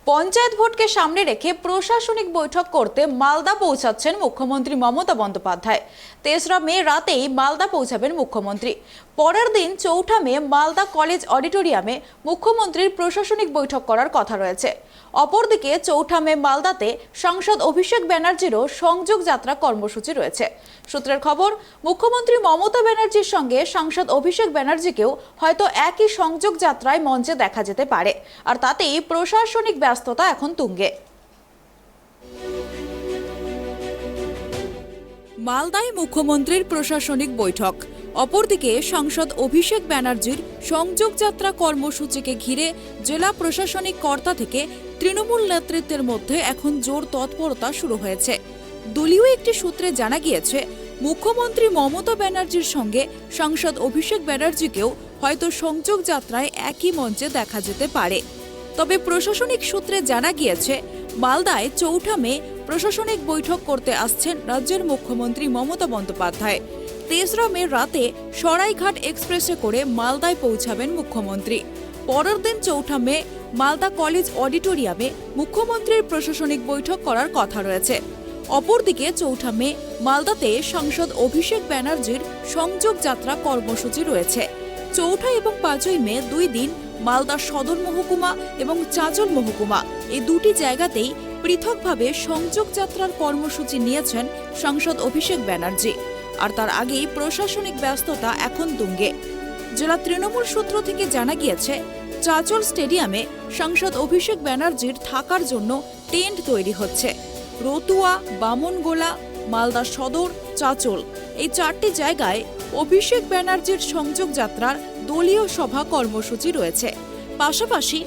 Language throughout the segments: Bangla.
পঞ্চায়েত ভোটকে সামনে রেখে প্রশাসনিক বৈঠক করতে মালদা পৌঁছাচ্ছেন মুখ্যমন্ত্রী মমতা বন্দ্যোপাধ্যায়। ৩রা মে রাতেই মালদা পৌঁছাবেন মুখ্যমন্ত্রী। পরের দিন ৪ঠা মে মালদা কলেজ অডিটোরিয়ামে মুখ্যমন্ত্রীর প্রশাসনিক বৈঠক করার কথা রয়েছে। অপরদিকে ৪ঠা মে মালদাতে সাংসদ অভিষেক ব্যানার্জিরও সংযোগ যাত্রা কর্মসূচি রয়েছে। সূত্রের খবর, মুখ্যমন্ত্রী মমতা ব্যানার্জির সঙ্গে সাংসদ অভিষেক ব্যানার্জিকেও হয়তো একই সংযোগ যাত্রায় মঞ্চে দেখা যেতে পারে, আর তাতেই প্রশাসনিক ব্যস্ততা এখন তুঙ্গে। মালদায় মুখ্যমন্ত্রীর প্রশাসনিক বৈঠক। অপরদিকে সাংসদ অভিষেক ব্যানার্জির সংযোগ যাত্রা কর্মসূচিকে ঘিরে জেলা প্রশাসনিক কর্তা থেকে তৃণমূল নেতৃত্বের মধ্যে এখন জোর তৎপরতা শুরু হয়েছে। দলীয় একটি সূত্রে জানা গিয়েছে, মুখ্যমন্ত্রী মমতা ব্যানার্জির সঙ্গে সাংসদ অভিষেক ব্যানার্জিকেও হয়তো সংযোগ যাত্রায় একই মঞ্চে দেখা যেতে পারে। তবে প্রশাসনিক সূত্রে জানা গিয়েছে, মালদায় ৪ঠা মে প্রশাসনিক বৈঠক করতে আসছেন রাজ্যের মুখ্যমন্ত্রী মমতা বন্দ্যোপাধ্যায়। ৩রা মে রাতে সরাইঘাট এক্সপ্রেসে করে মালদায় পৌঁছাবেন মুখ্যমন্ত্রী। পরের দিন ৪ঠা মে মালদা কলেজ অডিটোরিয়ামে মুখ্যমন্ত্রীর প্রশাসনিক বৈঠক করার কথা রয়েছে। অপরদিকে ৪ঠা মে মালদাতে সাংসদ অভিষেক ব্যানার্জির সংযোগ যাত্রা কর্মসূচি রয়েছে। ৪ঠা এবং ৫ই মে ২ দিন মালদা সদর মহকুমা এবং চাঁচল মহকুমা এই দুটি জায়গাতেই পৃথকভাবে সংযোগ যাত্রার কর্মসূচি নিয়েছেন সাংসদ অভিষেক ব্যানার্জি। আর তার আগেই প্রশাসনিক ব্যস্ততা এখন তুঙ্গে। জেলা তৃণমূল সূত্র থেকে জানা গিয়েছে, চাঁচল স্টেডিয়ামে সাংসদ অভিষেক ব্যানার্জির থাকার জন্য টেন্ট তৈরি হচ্ছে। রতুয়া, বামনগোলা, মালদা সদর, চাঁচল এই ৪টি জায়গায় অভিষেক ব্যানার্জির সংযোগ যাত্রার দলীয় সভা কর্মসূচি রয়েছে। পাশাপাশি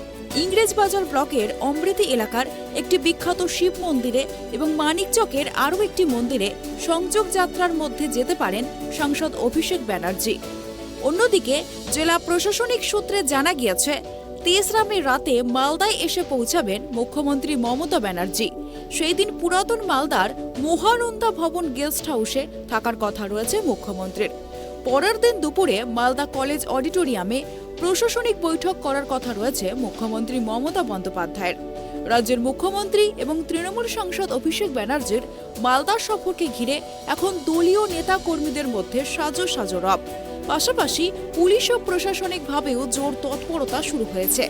ইংরেজবাজার ব্লকের অমৃতি এলাকার একটি বিখ্যাত শিব মন্দিরে এবং মানিকচকের আরও একটি মন্দিরে সংযোগ যাত্রার মধ্যে যেতে পারেন সাংসদ অভিষেক ব্যানার্জি। অন্যদিকে জেলা প্রশাসনিক সূত্রে জানা গিয়েছে, ৩রা মে রাতে মালদায় এসে পৌঁছাবেন মুখ্যমন্ত্রী মমতা ব্যানার্জি। সেই দিন পুরাতন মালদার মহানন্দা ভবন গেস্ট হাউসে থাকার কথা রয়েছে মুখ্যমন্ত্রীর। পরের দিন দুপুরে মালদা কলেজ অডিটোরিয়ামে প্রশাসনিক বৈঠক করার কথা রয়েছে মুখ্যমন্ত্রী মমতা বন্দ্যোপাধ্যায়ের। রাজ্যের মুখ্যমন্ত্রী এবং তৃণমূল সাংসদ অভিষেক ব্যানার্জির মালদা সফরকে ঘিরে এখন দলীয় নেতা কর্মীদের মধ্যে সাজো সাজো রব। পাশাপাশি পুলিশ ও প্রশাসনিকভাবেও জোর তৎপরতা শুরু হয়েছে।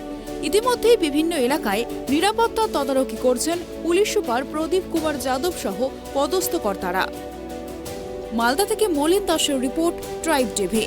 ইতিমধ্যেই বিভিন্ন এলাকায় নিরাপত্তা তদারকি করছেন পুলিশ সুপার প্রদীপ কুমার যাদব সহ পদস্থ কর্তারা। মালদা থেকে মলিন দাসের রিপোর্ট, ট্রাইব টিভি।